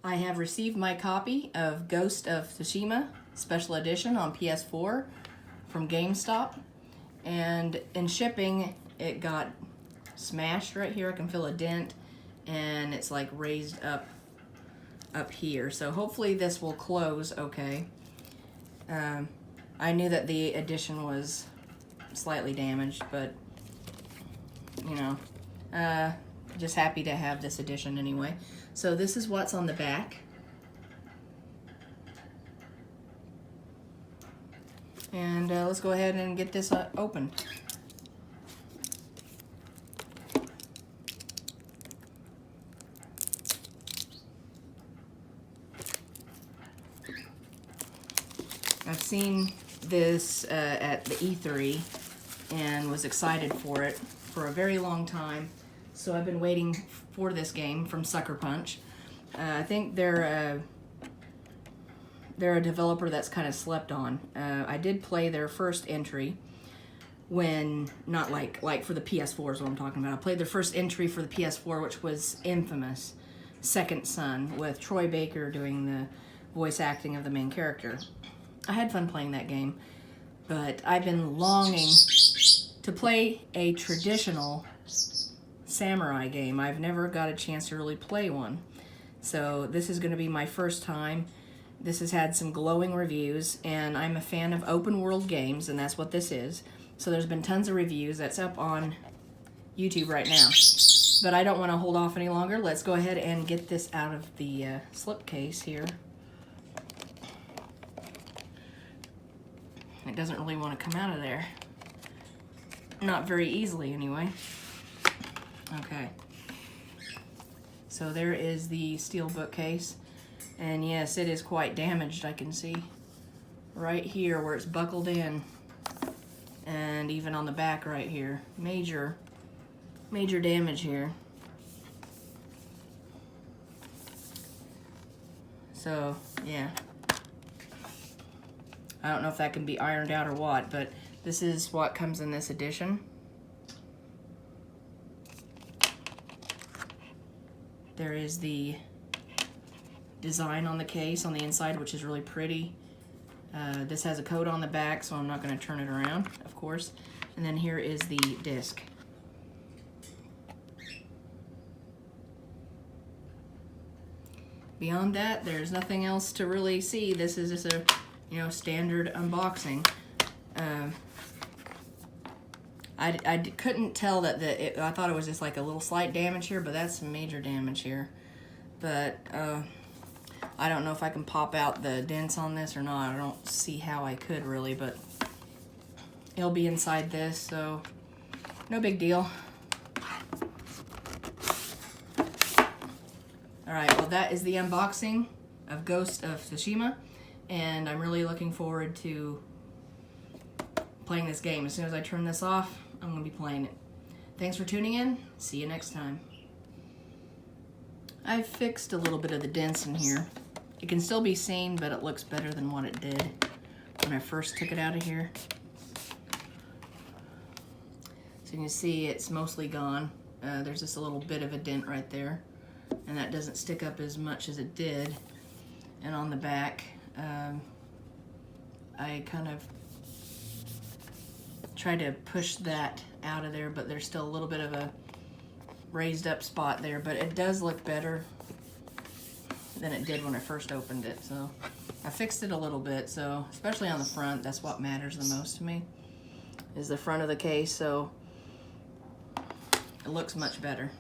I have received my copy of Ghost of Tsushima Special Edition on PS4 from GameStop, and in shipping it got smashed right here. I can feel a dent, and it's like raised up here, so hopefully this will close okay. I knew that the edition was slightly damaged, but you know, just happy to have this edition anyway. So this is what's on the back. And let's go ahead and get this open. I've seen this at the E3 and was excited for it for a very long time. So I've been waiting for this game from Sucker Punch. I think they're a developer that's kind of slept on. I did play their first entry when, not like for the PS4 is what I'm talking about. I played their first entry for the PS4, which was Infamous Second Son, with Troy Baker doing the voice acting of the main character. I had fun playing that game, but I've been longing to play a traditional samurai game. I've never got a chance to really play one. So this is going to be my first time. This has had some glowing reviews, and I'm a fan of open world games, and that's what this is. So there's been tons of reviews. That's up on YouTube right now. But I don't want to hold off any longer. Let's go ahead and get this out of the slipcase here. It doesn't really want to come out of there. Not very easily, anyway. Okay. So there is the steel bookcase. And yes, it is quite damaged, I can see. Right here where it's buckled in. And even on the back right here. Major damage here. So, yeah. I don't know if that can be ironed out or what, but this is what comes in this edition. There is the design on the case on the inside, which is really pretty. This has a code on the back, so I'm not going to turn it around, of course. And then here is the disc. Beyond that, there's nothing else to really see. This is just a standard unboxing. I couldn't tell that I thought it was just like a little slight damage here, but that's some major damage here. But I don't know if I can pop out the dents on this or not. I don't see how I could really, but it'll be inside this, so no big deal. Alright, well that is the unboxing of Ghost of Tsushima, and I'm really looking forward to playing this game. As soon as I turn this off, I'm going to be playing it. Thanks for tuning in. See you next time. I've fixed a little bit of the dents in here. It can still be seen, but it looks better than what it did when I first took it out of here. So you can see it's mostly gone. There's just a little bit of a dent right there, and that doesn't stick up as much as it did. And on the back, I kind of tried to push that out of there, but there's still a little bit of a raised up spot there, but it does look better than it did when I first opened it. So I fixed it a little bit, so especially on the front, that's what matters the most to me, is the front of the case, so it looks much better.